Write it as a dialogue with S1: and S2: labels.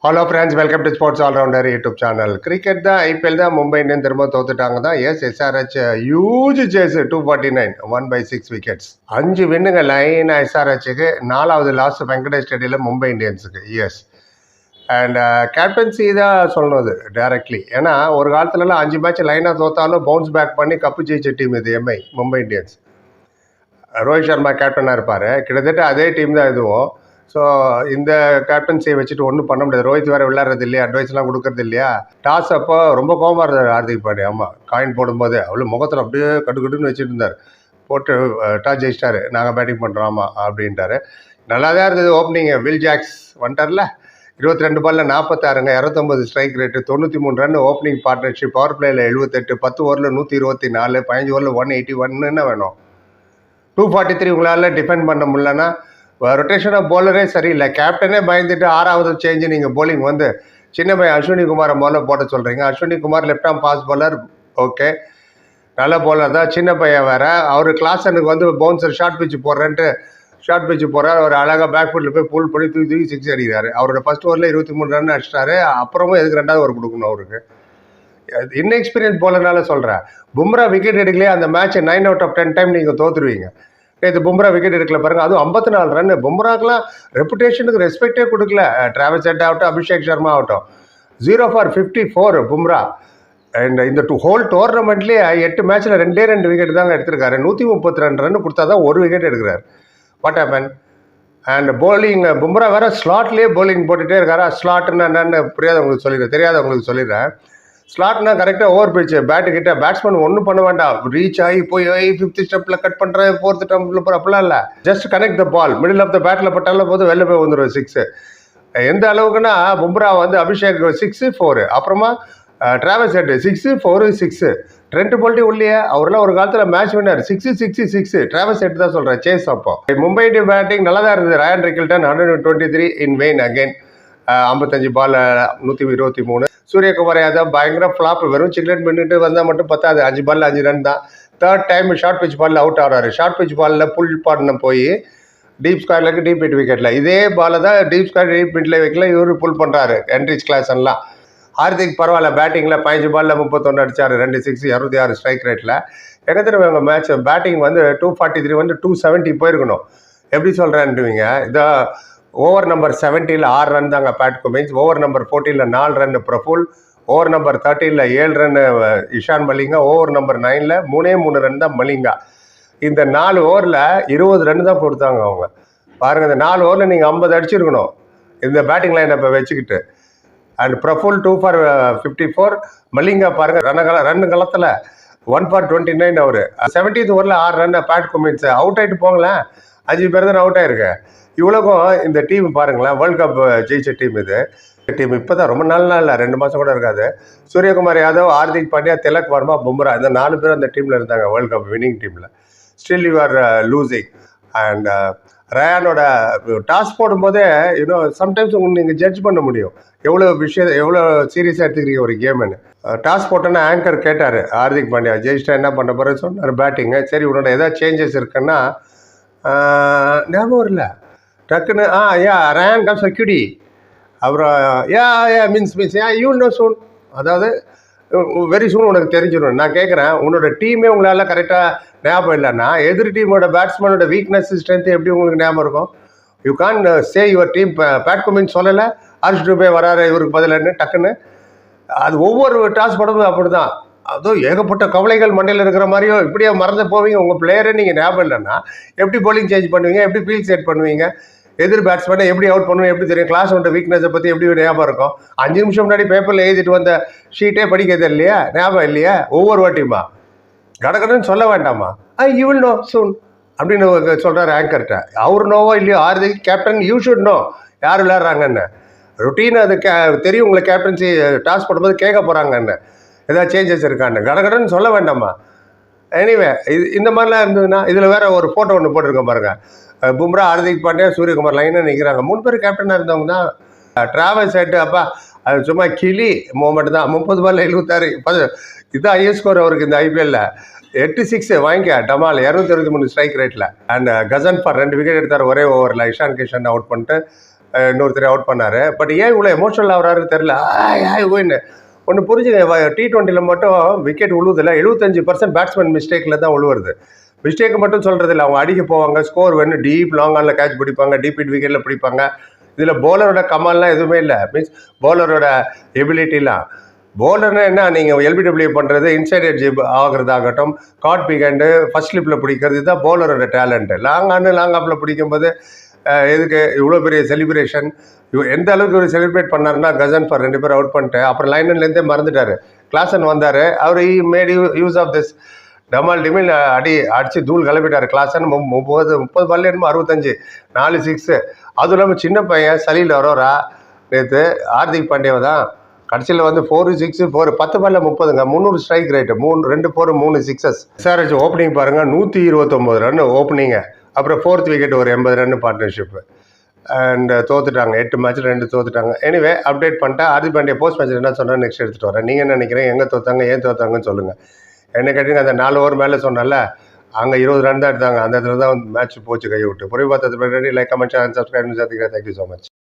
S1: Hello friends, welcome to sports allrounder YouTube channel. Cricket தான், IPL தான், Mumbai Indian திரும்ப தோத்துட்டாங்க தான். SRH huge chase 249 1/6 wickets. 5 வின்னுங்க லைன் எஸ்ஆர்ஹெச்சுக்கு. 4வது லாஸ்ட் வெங்கடேஷ் ஸ்டேடியில் மும்பை இந்தியன்ஸுக்கு. எஸ் அண்ட் கேப்டன்சி தான் சொல்லணும் இது டைரக்ட்லி. ஏன்னா ஒரு காலத்துலலாம் 5 மேட்ச் லைனாக தோத்தாலும் பவுன்ஸ் பேக் பண்ணி கப்பு ஜெயிச்ச டீம் இது மும்பை இந்தியன்ஸ். ரோஹித் சர்மா கேப்டனாக இருப்பார். கிட்டத்தட்ட அதே டீம் தான் இதுவும். ஸோ இந்த கேப்டன்சியை வச்சுட்டு ஒன்றும் பண்ண முடியாது. ரோஹித் வேறு விளையாடுறது இல்லையா, அட்வைஸ்லாம் கொடுக்கறது இல்லையா. டாஸ் அப்போ ரொம்ப கோபமாக இருந்தார் ஹார்திக் பாண்டியா. ஆமாம், காயின் போடும்போது அவ்வளோ முகத்தில் அப்படியே கட்டுக்கட்டுன்னு வச்சுட்டு இருந்தார். போட்டு டாஸ் ஜெயிச்சிட்டாரு, நாங்கள் பேட்டிங் பண்ணுறோம் ஆமாம் அப்படின்ட்டாரு. நல்லா தான் இருந்தது ஓப்பனிங். வில் ஜாக்ஸ் வந்துட்டார்ல, 22 பாலில் 46ங்க, 209 strike rate, 93 run opening partnership. Power பிளேயில் 78, 10 ஓவரில் 124, 15 ஓவரில் 181. என்ன வேணும்? 243 உங்களால் டிஃபெண்ட் பண்ண முடியலன்னா ரொட்டேஷன் ஆஃப் பவுலரே சரியில்லை. கேப்டனே பயந்துட்டு 6வது சேஞ்சு நீங்கள் போலிங் வந்து சின்ன பையன் அஸ்வினி குமாரை முதல்ல போட சொல்கிறீங்க. Ashwini Kumar left arm fast bowler, okay, நல்ல பவுலர் தான். சின்ன பையன் வேறு. அவர் கிளாஸனுக்கு வந்து பவுன்சர் ஷார்ட் பிச்சு போடுறேன்ட்டு ஷார்ட் பிச்சு போகிறார். அவர் அழகாக பேக் ஃபுட்டில் போய் புல் பண்ணி தூக்கி 6 அடிக்கிறாரு. அவரோட ஃபர்ஸ்ட் ஓவரில் 23 ரன் அடிச்சிட்டாரு. அப்புறமும் எதுக்கு 2வது ஓவர் கொடுக்கணும் அவருக்கு? இன்எக்ஸ்பீரியன்ஸ் பவுலர்னால சொல்கிறேன். பும்ரா விக்கெட் எடுக்கலையே அந்த மேட்ச்சை 9 out of 10 டைம் நீங்கள் தோற்றுருவீங்க. இது பும்ரா விக்கெட் எடுக்கல பாருங்க, அதுவும் 54 ரன். பும்ராக்கெலாம் ரெப்புடேஷனுக்கு ரெஸ்பெக்டே கொடுக்கல. டிராவிஸ் ஹெட் ஆகட்டும், அபிஷேக் சர்மா ஆகட்டும். 0 for 54 பும்ரா. அண்ட் இந்த ஹோல் டோர்னமெண்ட்லேயே 8 மேட்ச்சில் 2 விக்கெட் தாங்க எடுத்திருக்காரு. 132 ரன் கொடுத்தா தான் 1 விக்கெட் எடுக்கிறார். What happen? And bowling Bumrah வேற ஸ்லாட்லேயே போலிங் போட்டுகிட்டே இருக்காரு. ஸ்லாட்னா என்னன்னு தெரியாதவங்களுக்கு சொல்லிடுறேன். ஸ்லாட்னா கரெக்டாக ஓவர் பிச்சு பேட்டுக்கிட்ட பேட்ஸ்மேன் ஒன்றும் பண்ண வேண்டாம். ரீச் ஆகி போய் 5th ஸ்டெப்பில் கட் பண்ணுறேன், 4th ஸ்டெப்பில் போகிற அப்படிலாம் இல்லை. Just connect the ball, middle of the பேட்டில் பட்டாலும் போது வெளில போய் வந்துடும் 6. எந்த அளவுக்குன்னா பும்ரா வந்து அபிஷேக் 6, 4, அப்புறமா டிராவிஸ் ஹெட் 6, 4, 6. ட்ரெண்ட் போல்ட்டி உள்ளே அவரெல்லாம் ஒரு காலத்தில் மேட்ச் வின்னர். 6, 6, 6. டிராவிஸ் ஹெட் தான் சொல்கிறேன் சேஸ். அப்போ மும்பை இந்தியன் பேட்டிங் நல்லா தான் இருந்தது. ரயான் ரிக்கில்டன் 123 இன் வெயின் அகெயின். 55 பால் 123. சூரியகுமார் யாதவ் பயங்கர ஃப்ளாப். வெறும் சிக்லெட் பண்ணிட்டு வந்தால் மட்டும் பத்தாது. 5 பாலில் 5 ரன் தான். 3rd டைம் ஷார்ட் பிச் பாலில் அவுட் ஆகிறாரு. ஷார்ட் பிச் பாலில் புல் பாடின போய் டீப் ஸ்கொயர்லுக்கு டீப் ஹிட் விக்கெட்டில். இதே பாலை தான் டீப் ஸ்கொயர் டீப் ஹிட்டில் வைக்கல, இவர் புல் பண்ணுறாரு. என்ரிச் கிளாஸன்லாம். ஹார்திக் பரவாயில்ல, பேட்டிங்கில் 15 பாலில் 31 அடித்தார், 2 6, 66 ஸ்ட்ரைக் ரேட்டில். என்ன தெரியும் மேட்ச் பேட்டிங் வந்து 243 வந்து 270 போயிருக்கணும். எப்படி சொல்கிறேன்ட்டுவீங்க? இதை ஓவர் நம்பர் 70ல் 6 ரன் தாங்க பேட் குமின்ஸ். ஓவர் நம்பர் 14ல் 4 ரன் பிரஃபுல். ஓவர் நம்பர் 13ல் 7 run Ishan Malinga. Over number 9ல் 3 ரன் தான் மலிங்கா. இந்த 4 ஓவரில் 20 ரன் தான் கொடுத்தாங்க அவங்க. பாருங்கள், இந்த 4 ஓவரில் நீங்கள் 50 அடிச்சிருக்கணும் இந்த பேட்டிங் லைனை இப்போ வச்சுக்கிட்டு. And Praful 2 for 54. மலிங்கா பாருங்கள் ரன் களத்தில் 1 for 29. அவர் 17th ஓவரில் 6 ரன் பேட் குமின்ஸ். அவுட் ஆகிட்டு போங்களேன், 5 பேர் தான் அவுட் ஆயிருக்கு. இவ்வளோக்கும் இந்த டீம் பாருங்களேன், வேர்ல்டு கப் ஜெயிச்ச டீம் இது. டீம் இப்போ தான் ரொம்ப நாள் இல்லை, 2 மாதம் கூட இருக்காது. சூரியகுமார் யாதவ், ஹார்திக் பாண்டியா, திலக் வர்மா, பும்ரா, இந்த 4 பேர் அந்த டீமில் இருந்தாங்க வேர்ல்டு கப் வின்னிங் டீமில். Still you are losing. And ரயானோட டாஸ் போடும்போதே சம்டைம்ஸ் நீங்கள் ஜட்ஜ் பண்ண முடியும் எவ்வளோ சீரியஸாக எடுத்துக்கிறீங்க ஒரு கேமுன்னு. டாஸ் போட்டோன்னா ஆங்கர் கேட்டார் ஹார்திக் பாண்டியா, ஜெயிச்சிட்டா என்ன பண்ண போகிறேன்னு சொன்னார் பேட்டிங்கு. சரி, உன்னோட எதாவது சேஞ்சஸ் இருக்குன்னா ஞாபகம் இல்லை டக்குன்னு. ரயான் கம்ஸ் கியூடி. அப்புறம் மீன்ஸ் யூ நோ சூன், அதாவது வெரி சூன் உனக்கு தெரிஞ்சிடும். நான் கேட்குறேன், உன்னோட டீமே உங்களால் கரெக்டாக ஞாபகம் இல்லைன்னா எதிர் டீமோட பேட்ஸ்மேனோட வீக்னஸ் ஸ்ட்ரென்த் எப்படி உங்களுக்கு ஞாபகம் இருக்கும்? You can say your team. Pat Cummins சொல்லலை, ஹர்ஷ் டுபே வராரு இவருக்கு பதிலன்னு டக்குன்னு. அது ஒவ்வொரு டாஸ் போடும்போது அப்படி தான். அதுவும் ஏகப்பட்ட கவலைகள் மண்டையில் இருக்கிற மாதிரியோ இப்படியே மறந்து போவீங்க. உங்கள் பிளேயரே நீங்கள் ஞாபகம் இல்லைன்னா எப்படி போலிங் சேஞ்ச் பண்ணுவீங்க, எப்படி ஃபீல்ட் செட் பண்ணுவீங்க, எதிர் பேட்ஸ்மேனை எப்படி அவுட் பண்ணுவோம் எப்படி தெரியும்? கிளாஸ் ஒன்ற வீக்னஸை பற்றி எப்படி ஞாபகம் இருக்கும்? 5 நிமிஷம் முன்னாடி பேப்பரில் எழுதிட்டு வந்த ஷீட்டே படிக்கிறது இல்லையா? ஞாபகம் இல்லையா? ஒவ்வொரு வாட்டியுமா கடகடன்னு சொல்ல வேண்டாமா? யூ வில் நோ சூன் அப்படின்னு சொல்கிறார் ஆங்கர்கிட்ட. அவர் நோவோ இல்லையோ, Hardik captain, you should know யார் விளையாடுறாங்கன்னு. ரொட்டீன் அது தெரியும். உங்களை கேப்டன்சி டாஸ் போடும்போது கேட்க போகிறாங்கன்னு, ஏதாவது சேஞ்சஸ் இருக்கான்னு கடகடன்னு சொல்ல வேண்டாமா? எனிவே, இந்த மாதிரிலாம் இருந்ததுன்னா இதில் வேற ஒரு ஃபோட்டோ ஒன்று போட்டிருக்கேன் பாருங்கள். பும்ரா, ஹார்திக் பாண்டியா, சூரியகுமார் லைனாக நிற்கிறாங்க. 3 பேர் கேப்டனாக இருந்தவங்க தான். டிராவல்ஸ் ஹெட் அப்பா அது சும்மா கிளி மூமெண்ட் தான். 30 பால் 76. இதுதான் ஹையஸ்ட் ஸ்கோர் அவருக்கு இந்த ஐபிஎல்ல. 8 6 வாங்கிக்க டமால் 223 ஸ்ட்ரைக் ரேட்டில். அண்ட் கசன் ஃபார் 2 விக்கெட் எடுத்தார் ஒரே ஓவரில். இஷான் கிஷன் அவுட் பண்ணிட்டு இன்னொருத்தர் அவுட் பண்ணார். பட் ஏன் இவ்வளோ எமோஷனல் ஆகிறாருன்னு தெரில. ஓயின்னு ஒன்று புரிஞ்சுங்க, T20 மட்டும் விக்கெட் விழுவுதில்ல, 75% பேட்ஸ்மேன் மிஸ்டேக்கில் தான் விழுவுறது. மிஸ்டேக் மட்டும் சொல்கிறது இல்லை, அவங்க அடிக்க போவாங்க, ஸ்கோர் வேணும், டீப் லாங் ஆனில் கேட்ச் பிடிப்பாங்க, டீப் ஹிட் விக்கெட்டில் பிடிப்பாங்க. இதில் பவுலரோட கமால்லாம் எதுவுமே இல்லை. மீன்ஸ் பவுலரோட எபிலிட்டிலாம். பவுலர்னா என்ன, நீங்கள் எல்பிடபிள்யூ பண்ணுறது, இன்சைட் எட்ஜ் ஆகிறதாகட்டும், காட் பிகண்டு ஃபர்ஸ்ட் ஸ்லிப்பில் பிடிக்கிறது, இதுதான் பவுலரோட டேலண்ட்டு. லாங் ஆப்பில் பிடிக்கும்போது எதுக்கு இவ்வளோ பெரிய செலிப்ரேஷன்? எந்த அளவுக்கு ஒரு செலிப்ரேட் பண்ணாருன்னா, கசன்ஃபர் 2 பேர் அவுட் பண்ணிட்டு அப்புறம் லைன்லேருந்தே மறந்துட்டார். கிளாசன் வந்தார், அவர் மேட் யூஸ் ஆஃப் திஸ். டமால் டிமில் அடித்து தூள் கிளப்பிட்டார். கிளாசன் 30 பால்ல என்னமோ 65, 4 சிக்ஸு. அதுவும் இல்லாமல் சின்ன பையன் சலீல் அரோரா நேற்று ஹார்திக் பாண்டியாவை தான் கடைசியில் 4 6 4 10 பால்ல 30ங்க, 300 strike rate, 2 4 3 sixes. SRH opening பாருங்கள், 129 ரன் ஓப்பனிங்க. அப்புறம் 4th விக்கெட் ஒரு 80 ரன் பார்ட்னர்ஷிப்பு. அண்ட் தோத்துட்டாங்க, 8 மேட்ச்சில் 2 தோத்துட்டாங்க. எனிவே அப்டேட் பண்ணிட்டேன். ஹார்திக் பாண்டியா போஸ்ட் மேட்ச்சில் என்ன சொன்னால் நெக்ஸ்ட் எடுத்துகிட்டு வரேன். நீங்கள் என்ன நினைக்கிறீங்க, எங்கே தோத்தாங்க, ஏன் தோத்தாங்கன்னு சொல்லுங்கள். என்ன கேட்டீங்க, அந்த 4 ஓவர் மேலே சொன்னால அங்கே 20 ரன் தான் எடுத்தாங்க, அந்த இடத்துல தான் மேட்ச் போச்சு கை விட்டு. புரிய பார்த்தது like, comment, share, subscribe. Thank you so much.